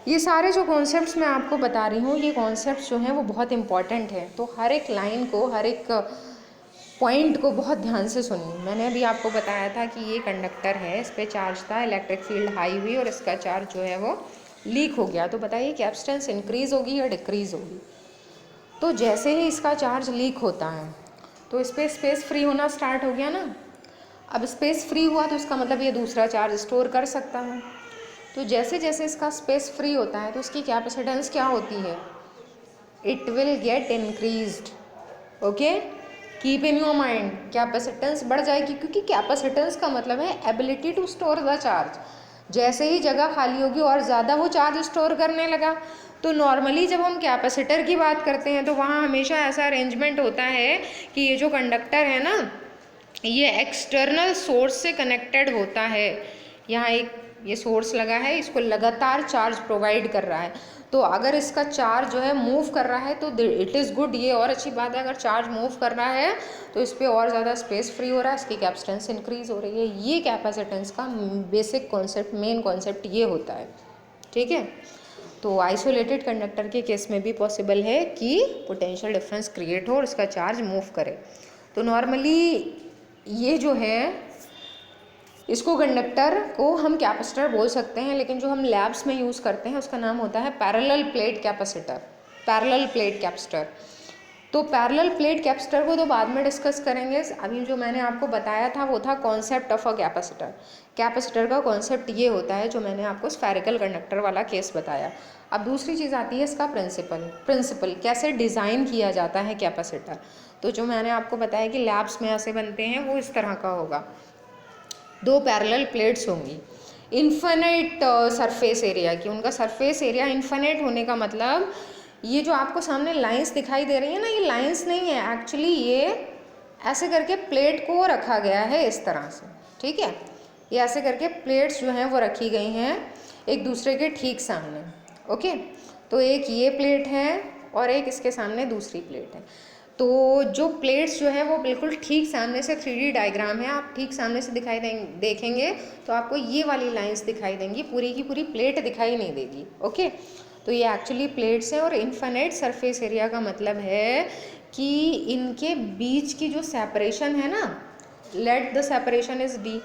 ये सारे जो कॉन्सेप्ट्स मैं आपको बता रही हूँ, ये कॉन्सेप्ट्स जो हैं वो बहुत इंपॉर्टेंट हैं, तो हर एक लाइन को, हर एक पॉइंट को बहुत ध्यान से सुनिए। मैंने अभी आपको बताया था कि ये कंडक्टर है, इस पर चार्ज था, इलेक्ट्रिक फील्ड हाई हुई और इसका चार्ज जो है वो लीक हो गया। तो बताइए कैपेसिटेंस इंक्रीज़ होगी या डिक्रीज़ होगी। तो जैसे ही इसका चार्ज लीक होता है तो इस पर स्पेस फ्री होना स्टार्ट हो गया ना। अब स्पेस फ्री हुआ तो इसका मतलब ये दूसरा चार्ज स्टोर कर सकता है। तो जैसे जैसे इसका स्पेस फ्री होता है तो इसकी कैपेसिटेंस क्या होती है, it will get increased. Okay, keep in your mind, capacitance बढ़ जाएगी, क्योंकि कैपेसिटेंस का मतलब है ability to store the charge. जैसे ही जगह खाली होगी और ज़्यादा वो चार्ज स्टोर करने लगा। तो नॉर्मली जब हम कैपेसिटर की बात करते हैं तो वहाँ हमेशा ऐसा अरेंजमेंट होता है कि ये जो कंडक्टर है ना, ये एक्सटर्नल सोर्स से कनेक्टेड होता है। यहाँ एक ये सोर्स लगा है, इसको लगातार चार्ज प्रोवाइड कर रहा है। तो अगर इसका चार्ज जो है मूव कर रहा है तो इट इज़ गुड, ये और अच्छी बात है। अगर चार्ज मूव कर रहा है तो इस पर और ज़्यादा स्पेस फ्री हो रहा है, इसकी कैपेसिटेंस इंक्रीज हो रही है। ये कैपेसिटेंस का बेसिक कॉन्सेप्ट, मेन कॉन्सेप्ट ये होता है। ठीक है, तो आइसोलेटेड कंडक्टर के केस में भी पॉसिबल है कि पोटेंशियल डिफरेंस क्रिएट हो और इसका चार्ज मूव करे। तो नॉर्मली ये जो है, इसको कंडक्टर को हम कैपेसिटर बोल सकते हैं, लेकिन जो हम लैब्स में यूज़ करते हैं उसका नाम होता है parallel plate capacitor, parallel plate capacitor. तो पैरेलल प्लेट कैपेसिटर को तो बाद में डिस्कस करेंगे। अभी जो मैंने आपको बताया था वो था concept of a capacitor. Capacitor का कॉन्सेप्ट ये होता है जो मैंने आपको स्फेरिकल कंडक्टर वाला केस बताया। अब दूसरी चीज़ आती है इसका प्रिंसिपल कैसे डिज़ाइन किया जाता है कैपेसिटर। तो जो मैंने आपको बताया कि लैब्स में ऐसे बनते हैं, वो इस तरह का होगा। दो पैरेलल प्लेट्स होंगी, इन्फिनिट सरफेस एरिया की। उनका सरफेस एरिया इन्फिनिट होने का मतलब, ये जो आपको सामने लाइंस दिखाई दे रही है ना, ये लाइंस नहीं है एक्चुअली, ये ऐसे करके प्लेट को रखा गया है इस तरह से। ठीक है, ये ऐसे करके प्लेट्स जो हैं वो रखी गई हैं एक दूसरे के ठीक सामने। ओके, तो एक ये प्लेट है और एक इसके सामने दूसरी प्लेट है। तो जो प्लेट्स जो है वो बिल्कुल ठीक सामने से 3D डायग्राम है, आप ठीक सामने से देखेंगे तो आपको ये वाली लाइंस दिखाई देंगी, पूरी की पूरी प्लेट दिखाई नहीं देगी। ओके, तो ये एक्चुअली प्लेट्स हैं। और इन्फिनिट सरफेस एरिया का मतलब है कि इनके बीच की जो सेपरेशन है ना, let the separation is D,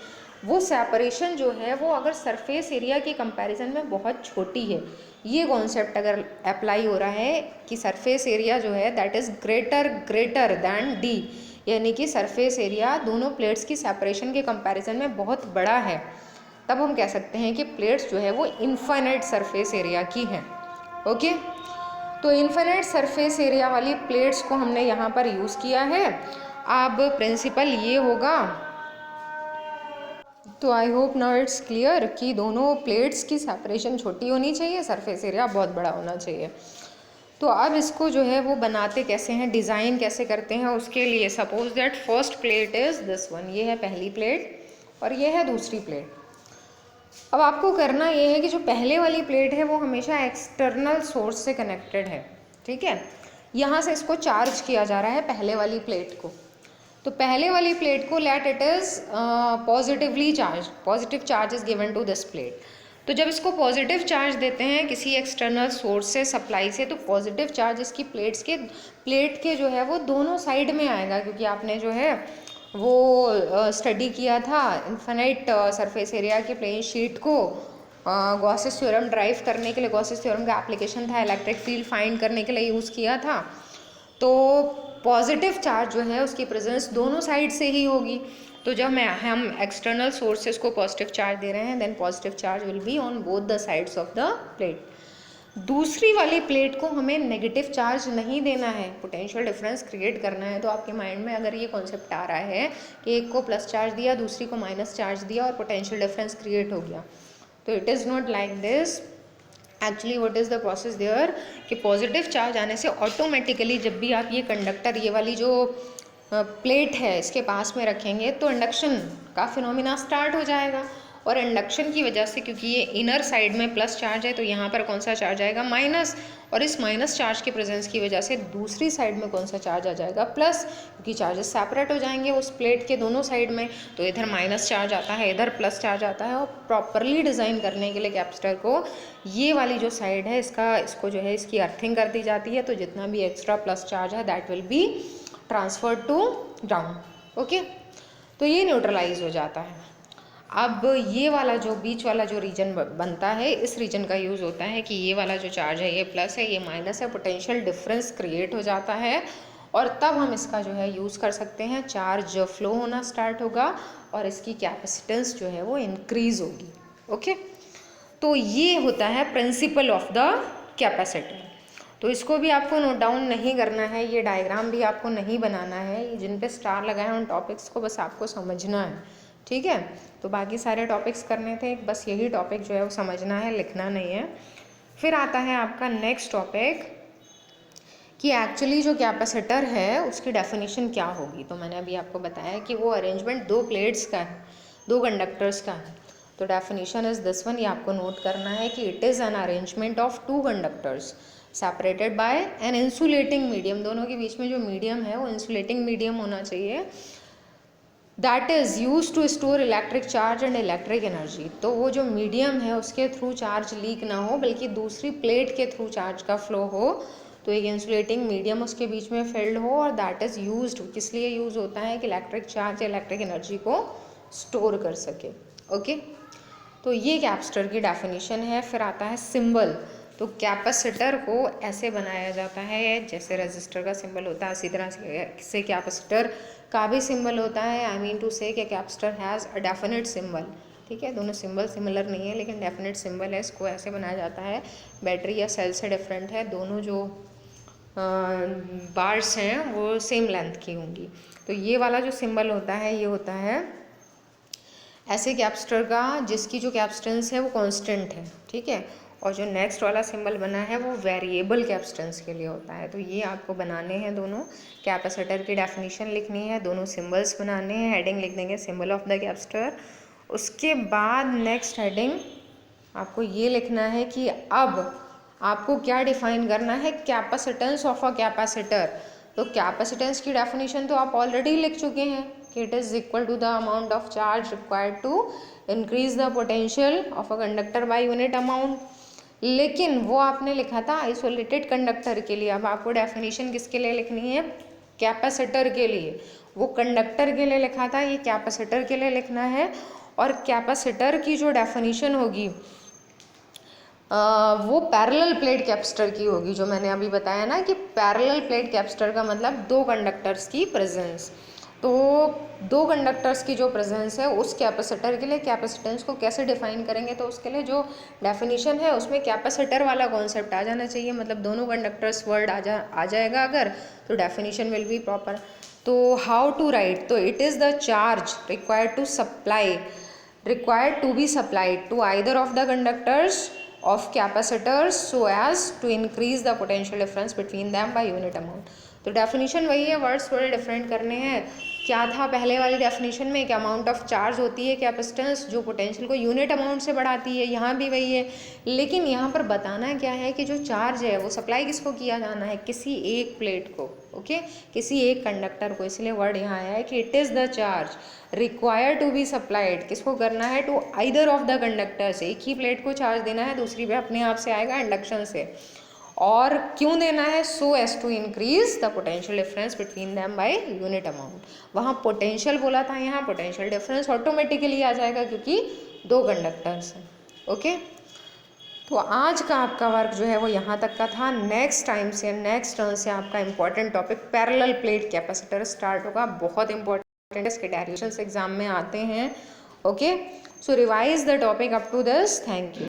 वो सेपरेशन जो है वो अगर सरफेस एरिया की कंपैरिजन में बहुत छोटी है। ये कॉन्सेप्ट अगर अप्लाई हो रहा है कि सरफेस एरिया जो है that is greater than D, यानी कि सरफेस एरिया दोनों प्लेट्स की सेपरेशन के कंपैरिजन में बहुत बड़ा है, तब हम कह सकते हैं कि प्लेट्स जो है वो इन्फिनिट सरफेस एरिया की हैं। ओके, तो इन्फिनिट सरफेस एरिया वाली प्लेट्स को हमने यहाँ पर यूज़ किया है। अब प्रिंसिपल ये होगा, तो I hope now it's clear कि दोनों प्लेट्स की सेपरेशन छोटी होनी चाहिए, सरफेस एरिया बहुत बड़ा होना चाहिए। तो अब इसको जो है वो बनाते कैसे हैं, डिज़ाइन कैसे करते हैं, उसके लिए suppose that first plate is this one, ये है पहली प्लेट और ये है दूसरी प्लेट। अब आपको करना ये है कि जो पहले वाली प्लेट है वो हमेशा एक्सटर्नल सोर्स से कनेक्टेड है। ठीक है, यहाँ से इसको चार्ज किया जा रहा है पहले वाली प्लेट को। तो पहले वाली प्लेट को let it is positively charge, positive charge is given to this plate. तो जब इसको पॉजिटिव चार्ज देते हैं किसी एक्सटर्नल सोर्स से, सप्लाई से, तो पॉजिटिव चार्ज इसकी प्लेट के जो है वो दोनों साइड में आएगा, क्योंकि आपने जो है वो स्टडी किया था इन्फिनिट सरफेस एरिया के प्लेन शीट को गॉसेस थ्योरम ड्राइव करने के लिए। गॉसेस थ्योरम का एप्लीकेशन था इलेक्ट्रिक फील्ड फाइंड करने के लिए यूज़ किया था। तो पॉजिटिव चार्ज जो है उसकी प्रेजेंस दोनों साइड से ही होगी। तो जब हम एक्सटर्नल सोर्सेज को पॉजिटिव चार्ज दे रहे हैं, then positive charge will be on both the sides of the plate. दूसरी वाली प्लेट को हमें नेगेटिव चार्ज नहीं देना है, पोटेंशियल डिफरेंस क्रिएट करना है। तो आपके माइंड में अगर ये कॉन्सेप्ट आ रहा है कि एक को प्लस चार्ज दिया, दूसरी को माइनस चार्ज दिया और पोटेंशियल डिफरेंस क्रिएट हो गया, तो it is not like this. Actually what is the process there कि पॉजिटिव चार्ज आने से ऑटोमेटिकली जब भी आप ये कंडक्टर, ये वाली जो प्लेट है इसके पास में रखेंगे तो इंडक्शन का फिनोमिना स्टार्ट हो जाएगा। और इंडक्शन की वजह से क्योंकि ये इनर साइड में प्लस चार्ज है तो यहाँ पर कौन सा चार्ज आएगा माइनस, और इस माइनस चार्ज के प्रेजेंस की वजह से दूसरी साइड में कौन सा चार्ज आ जाएगा प्लस, क्योंकि चार्जेस सेपरेट हो जाएंगे उस प्लेट के दोनों साइड में, तो इधर माइनस चार्ज आता है इधर प्लस चार्ज आता है। और प्रॉपरली डिज़ाइन करने के लिए कैपेसिटर को ये वाली जो साइड है इसको जो है इसकी अर्थिंग कर दी जाती है, तो जितना भी एक्स्ट्रा प्लस चार्ज है that will be transfer to ground. Okay, तो ये न्यूट्रलाइज हो जाता है। अब ये वाला जो बीच वाला जो रीजन बनता है, इस रीजन का यूज़ होता है कि ये वाला जो चार्ज है ये प्लस है ये माइनस है, पोटेंशियल डिफरेंस क्रिएट हो जाता है और तब हम इसका जो है यूज़ कर सकते हैं, चार्ज फ्लो होना स्टार्ट होगा और इसकी कैपेसिटेंस जो है वो इंक्रीज़ होगी। ओके, तो ये होता है प्रिंसिपल ऑफ द कैपेसिटर। तो इसको भी आपको नोट डाउन नहीं करना है, ये डायग्राम भी आपको नहीं बनाना है, जिन पे स्टार लगाए हैं उन टॉपिक्स को बस आपको समझना है, ठीक है। तो बाकी सारे टॉपिक्स करने थे, बस यही टॉपिक जो है वो समझना है, लिखना नहीं है। फिर आता है आपका नेक्स्ट टॉपिक कि एक्चुअली जो कैपेसिटर है उसकी डेफिनेशन क्या होगी। तो मैंने अभी आपको बताया कि वो अरेंजमेंट दो प्लेट्स का है, दो कंडक्टर्स का है। तो डेफिनेशन इज दिस वन, ये आपको नोट करना है कि it is an arrangement of two conductors separated by an insulating medium. दोनों के बीच में जो मीडियम है वो इंसुलेटिंग मीडियम होना चाहिए, that is use to store electric charge and electric energy. तो वो जो मीडियम है उसके थ्रू चार्ज लीक ना हो बल्कि दूसरी प्लेट के थ्रू चार्ज का फ्लो हो, तो एक इंसुलेटिंग मीडियम उसके बीच में फिल्ड हो और दैट इज़ यूज्ड, किस लिए यूज़ होता है कि इलेक्ट्रिक चार्ज या इलेक्ट्रिक एनर्जी को स्टोर कर सके। ओके, तो ये कैपेसिटर की डेफिनेशन है। फिर आता है सिंबल। तो कैपेसिटर को ऐसे बनाया जाता है जैसे रजिस्टर का सिंबल होता है, इसी तरह से कैपेसिटर का भी सिंबल होता है। आई मीन टू से कि capacitor has a definite symbol, ठीक है। दोनों सिंबल सिमिलर नहीं है लेकिन डेफिनेट सिंबल है, इसको ऐसे बनाया जाता है। बैटरी या सेल से डिफरेंट है, दोनों जो बार्स हैं वो सेम लेंथ की होंगी। तो ये वाला जो सिंबल होता है ये होता है ऐसे कैपेसिटर का जिसकी जो कैपेसिटेंस है वो कांस्टेंट है, ठीक है। और जो नेक्स्ट वाला सिंबल बना है वो वेरिएबल कैपेसिटेंस के लिए होता है। तो ये आपको बनाने हैं, दोनों कैपेसिटर की डेफिनेशन लिखनी है, दोनों सिंबल्स बनाने हैं, हेडिंग लिख देंगे सिंबल ऑफ द कैपेसिटर। उसके बाद नेक्स्ट हेडिंग आपको ये लिखना है कि अब आपको क्या डिफाइन करना है, कैपेसिटेंस ऑफ अ कैपेसिटर। तो कैपेसिटेंस की डेफिनेशन तो आप ऑलरेडी लिख चुके हैं कि it is equal to the amount of charge required to increase the potential of a conductor by unit amount, लेकिन वो आपने लिखा था आइसोलेटेड कंडक्टर के लिए। अब आपको डेफिनेशन किसके लिए लिखनी है, कैपेसिटर के लिए। वो कंडक्टर के लिए लिखा था, ये कैपेसिटर के लिए लिखना है। और कैपेसिटर की जो डेफिनेशन होगी वो पैरेलल प्लेट कैपेसिटर की होगी, जो मैंने अभी बताया ना कि पैरेलल प्लेट कैपेसिटर का मतलब दो कंडक्टर्स की प्रेजेंस। तो दो कंडक्टर्स की जो प्रेजेंस है उस कैपेसिटर के लिए कैपेसिटेंस को कैसे डिफाइन करेंगे, तो उसके लिए जो डेफिनेशन है उसमें कैपेसिटर वाला कॉन्सेप्ट आ जाना चाहिए, मतलब दोनों कंडक्टर्स वर्ड आ जाएगा अगर, तो डेफिनेशन विल बी प्रॉपर। तो हाउ टू राइट, तो it is the charge required to be supplied to either of the conductors of capacitors so as to increase the potential difference between them by unit amount। तो definition वही है, words थोड़े different करने हैं। क्या था पहले वाली डेफिनेशन में कि अमाउंट ऑफ चार्ज होती है कैपेसिटेंस जो पोटेंशियल को यूनिट अमाउंट से बढ़ाती है, यहाँ भी वही है। लेकिन यहाँ पर बताना क्या है कि जो चार्ज है वो सप्लाई किसको किया जाना है, किसी एक प्लेट को, ओके, किसी एक कंडक्टर को। इसलिए वर्ड यहाँ आया है कि it is the charge required to be supplied, किसको करना है, to either of the conductors. एक ही प्लेट को चार्ज देना है, दूसरी पे अपने आप से आएगा इंडक्शन से। और क्यों देना है, so as to increase the potential difference between them by unit amount. वहाँ पोटेंशियल बोला था, यहाँ पोटेंशियल डिफरेंस ऑटोमेटिकली आ जाएगा क्योंकि दो कंडक्टर्स हैं। ओके, तो आज का आपका वर्क जो है वो यहाँ तक का था। नेक्स्ट टाइम से, नेक्स्ट टर्न से आपका important topic parallel plate capacitor start होगा। बहुत इंपॉर्टेंट, इसके डेरिवेशंस एग्जाम में आते हैं। Okay, so revise the topic up to this. Thank you.